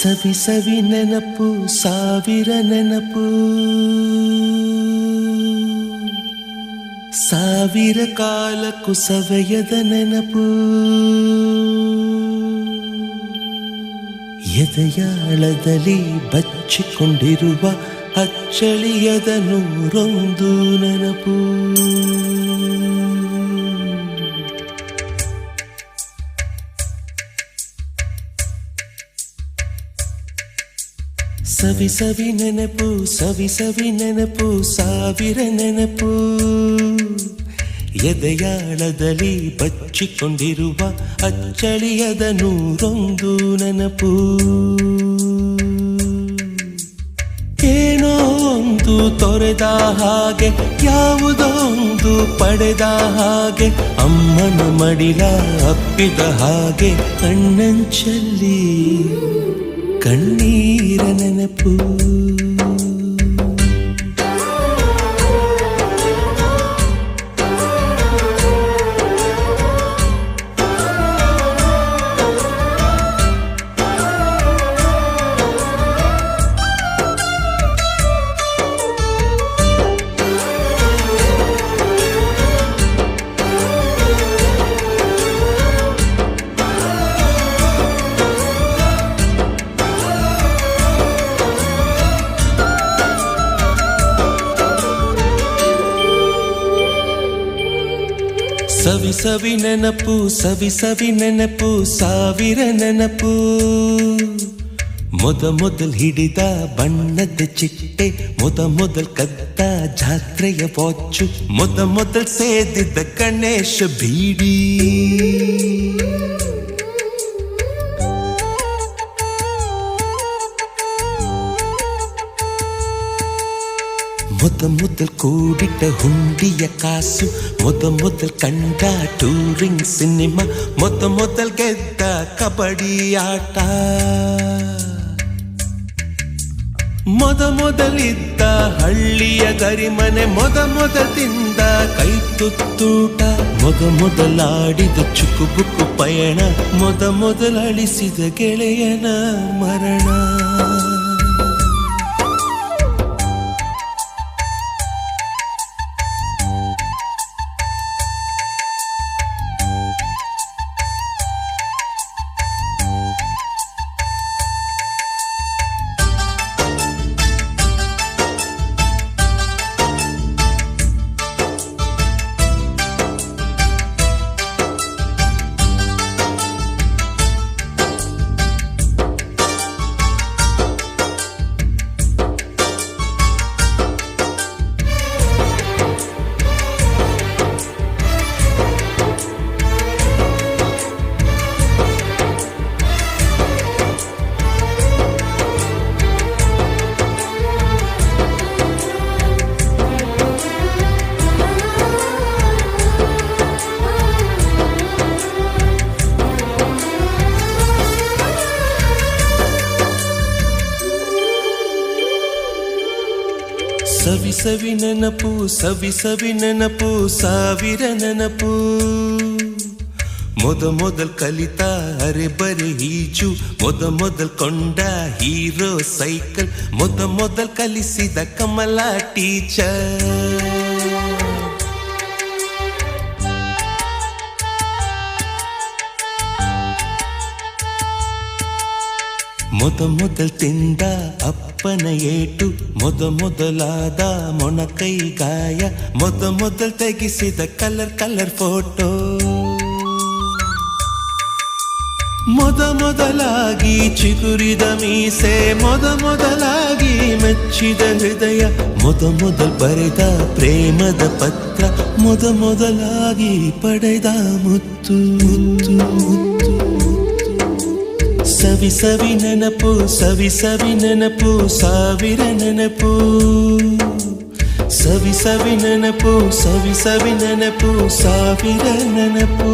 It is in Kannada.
ಸವಿ ಸವಿ ನೆನಪು ಸಾವಿರ ನೆನಪು ಸಾವಿರ ಕಾಲಕ್ಕೂ ಸವೆಯದ ನೆನಪು ಎದೆಯಾಳದಲ್ಲಿ ಬಚ್ಚಿಕೊಂಡಿರುವ ಅಚ್ಚಳಿಯದ ನೂರೊಂದು ನೆನಪು ಸವಿ ಸವಿ ನೆನಪು ಸವಿ ಸವಿ ನೆನಪು ಸಾವಿರ ನೆನಪು ಎದೆಯಾಳದಲ್ಲಿ ಬಚ್ಚಿಕೊಂಡಿರುವ ಅಚ್ಚಳಿಯದ ನೂರೊಂದು ನೆನಪು ಏನೋ ಒಂದು ತೊರೆದ ಹಾಗೆ ಯಾವುದೋ ಒಂದು ಪಡೆದ ಹಾಗೆ ಅಮ್ಮನ ಮಡಿಲ ಅಪ್ಪಿದ ಹಾಗೆ ಕಣ್ಣಂಚಲ್ಲಿ ಕಣ್ಣೀರ ನೆನಪು ಸವಿ ಸವಿ ನೆನಪು ಸವಿ ಸವಿ ನೆನಪು ಸಾವಿರ ನೆನಪು ಮೊದಲು ಹಿಡಿದ ಬಣ್ಣದ ಚಿಟ್ಟೆ ಮೊದಲು ಕದ್ದ ಜಾತ್ರೆಯ ವಾಚು ಮೊದಲು ಸೇದಿದ್ದ ಗಣೇಶ ಬೀಡಿ ಮೊದಲು ಕೂಡಿಟ್ಟ ಹುಂಡಿಯ ಕಾಸು ಮೊದಲು ಕಂಡ ಟೂರಿಂಗ್ ಸಿನಿಮಾ ಮೊದಲು ಗೆದ್ದ ಕಬಡ್ಡಿ ಆಟ ಮೊದಲಿದ್ದ ಹಳ್ಳಿಯ ಗರಿಮನೆ ಮೊದಲು ತಿಂದ ಕೈ ತುತ್ತೂಟ ಮೊದಲಾಡಿದ ಚುಕುಬುಕು ಪಯಣ ಮೊದಲು ಅಳಿಸಿದ ಗೆಳೆಯನ ಮರಣ ಸವಿ ಸವಿ ನೆನಪು ಸವಿ ಸವಿ ನೆನಪು ಸಾವಿರ ನೆನಪು ಮೊದಲು ಕಲಿತ ಅರೆಬರೆ ಈಜು ಮೊದಲು ಕೊಂಡ ಹೀರೋ ಸೈಕಲ್ ಮೊದಲು ಕಲಿಸಿದ ಕಮಲ ಟೀಚರ್ ಮೊದಲು ತಿಂದ ಅಪ್ಪನ ಏಟು ಮೊದಲಾದ ಮೊಣಕೈ ಗಾಯ ಮೊದಲು ತೆಗೆಸಿದ ಕಲರ್ ಫೋಟೋ ಮೊದಲಾಗಿ ಚಿಗುರಿದ ಮೀಸೆ ಮೊದಲಾಗಿ ಮೆಚ್ಚಿದ ಹೃದಯ ಮೊದಲು ಬರೆದ ಪ್ರೇಮದ ಪತ್ರ ಮೊದಲಾಗಿ ಪಡೆದ ಮುತ್ತು ಮುತ್ತು ಮುತ್ತು ಸವಿ ಸವಿ ನೆನಪು ಸವಿ ಸವಿ ನೆನಪು ಸಾವಿರ ನೆನಪು ಸವಿ ಸವಿ ನೆನಪು ಸವಿ ಸವಿ ನೆನಪು ಸಾವಿರ ನೆನಪು